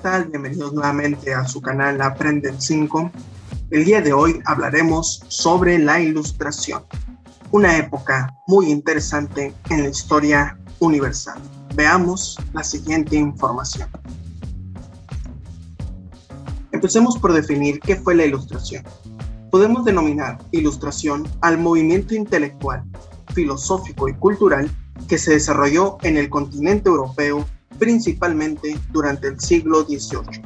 tal? Bienvenidos nuevamente a su canal Aprenden 5. El día de hoy hablaremos sobre la Ilustración, una época muy interesante en la historia universal. Veamos la siguiente información. Empecemos por definir qué fue la Ilustración. Podemos denominar Ilustración al movimiento intelectual, filosófico y cultural que se desarrolló en el continente europeo principalmente durante el siglo XVIII.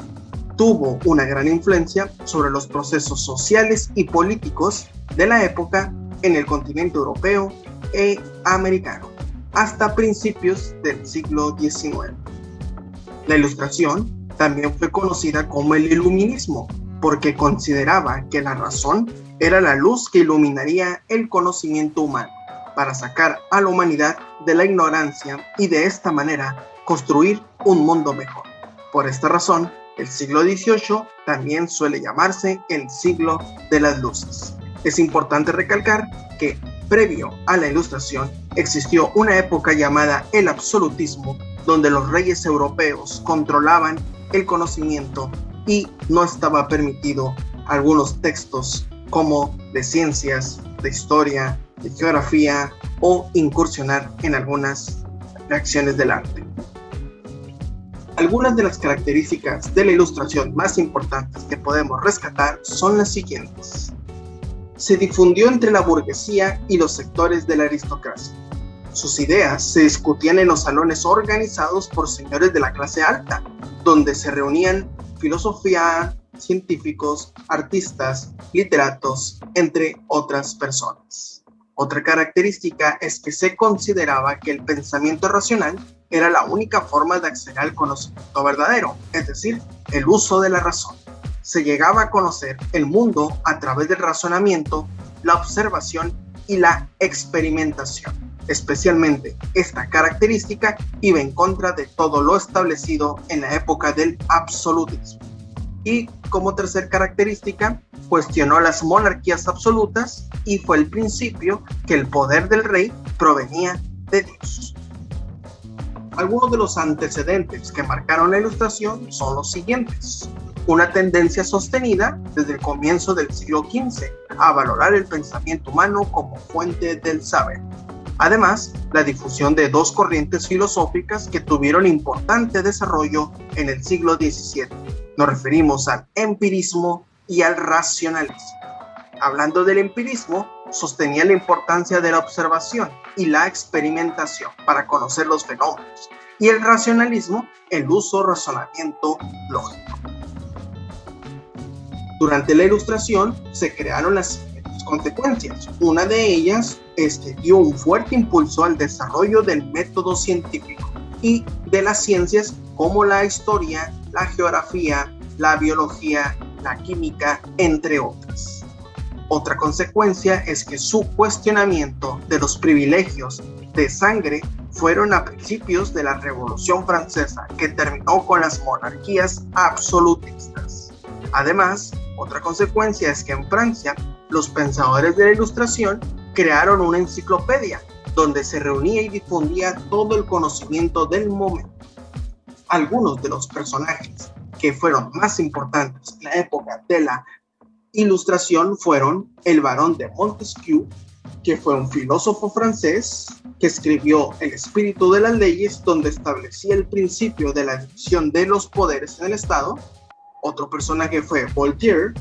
Tuvo una gran influencia sobre los procesos sociales y políticos de la época en el continente europeo e americano, hasta principios del siglo XIX. La Ilustración también fue conocida como el Iluminismo, porque consideraba que la razón era la luz que iluminaría el conocimiento humano, para sacar a la humanidad de la ignorancia y de esta manera construir un mundo mejor. Por esta razón, el siglo XVIII también suele llamarse el siglo de las luces. Es importante recalcar que, previo a la Ilustración, existió una época llamada el absolutismo, donde los reyes europeos controlaban el conocimiento y no estaba permitido algunos textos como de ciencias, de historia, de geografía o incursionar en algunas reacciones del arte. Algunas de las características de la Ilustración más importantes que podemos rescatar son las siguientes. Se difundió entre la burguesía y los sectores de la aristocracia. Sus ideas se discutían en los salones organizados por señores de la clase alta, donde se reunían filosofía, científicos, artistas, literatos, entre otras personas. Otra característica es que se consideraba que el pensamiento racional era la única forma de acceder al conocimiento verdadero, es decir, el uso de la razón. Se llegaba a conocer el mundo a través del razonamiento, la observación y la experimentación. Especialmente esta característica iba en contra de todo lo establecido en la época del absolutismo. Y como tercer característica, cuestionó las monarquías absolutas y fue el principio que el poder del rey provenía de Dios. Algunos de los antecedentes que marcaron la Ilustración son los siguientes. Una tendencia sostenida desde el comienzo del siglo XV a valorar el pensamiento humano como fuente del saber. Además, la difusión de dos corrientes filosóficas que tuvieron importante desarrollo en el siglo XVII. Nos referimos al empirismo y al racionalismo. Hablando del empirismo, sostenía la importancia de la observación y la experimentación para conocer los fenómenos, y el racionalismo, el uso razonamiento lógico. Durante la Ilustración se crearon las siguientes consecuencias. Una de ellas es que dio un fuerte impulso al desarrollo del método científico y de las ciencias como la historia, la geografía, la biología, la química, entre otras. Otra consecuencia es que su cuestionamiento de los privilegios de sangre fueron a principios de la Revolución Francesa, que terminó con las monarquías absolutistas. Además, otra consecuencia es que en Francia, los pensadores de la Ilustración crearon una enciclopedia, donde se reunía y difundía todo el conocimiento del momento. Algunos de los personajes que fueron más importantes en la época de la Ilustración fueron el barón de Montesquieu, que fue un filósofo francés que escribió El espíritu de las leyes, donde establecía el principio de la división de los poderes en el Estado. Otro personaje fue Voltaire,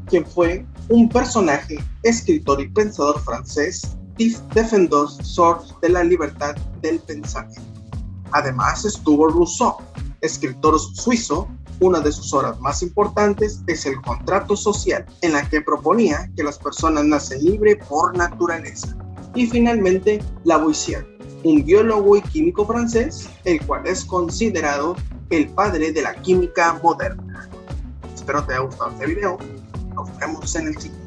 quien fue un personaje, escritor y pensador francés, defensor de la libertad del pensamiento. Además estuvo Rousseau, escritor suizo. Una de sus obras más importantes es El contrato social, en la que proponía que las personas nacen libres por naturaleza. Y finalmente, Lavoisier, un biólogo y químico francés, el cual es considerado el padre de la química moderna. Espero te haya gustado este video. Nos vemos en el siguiente.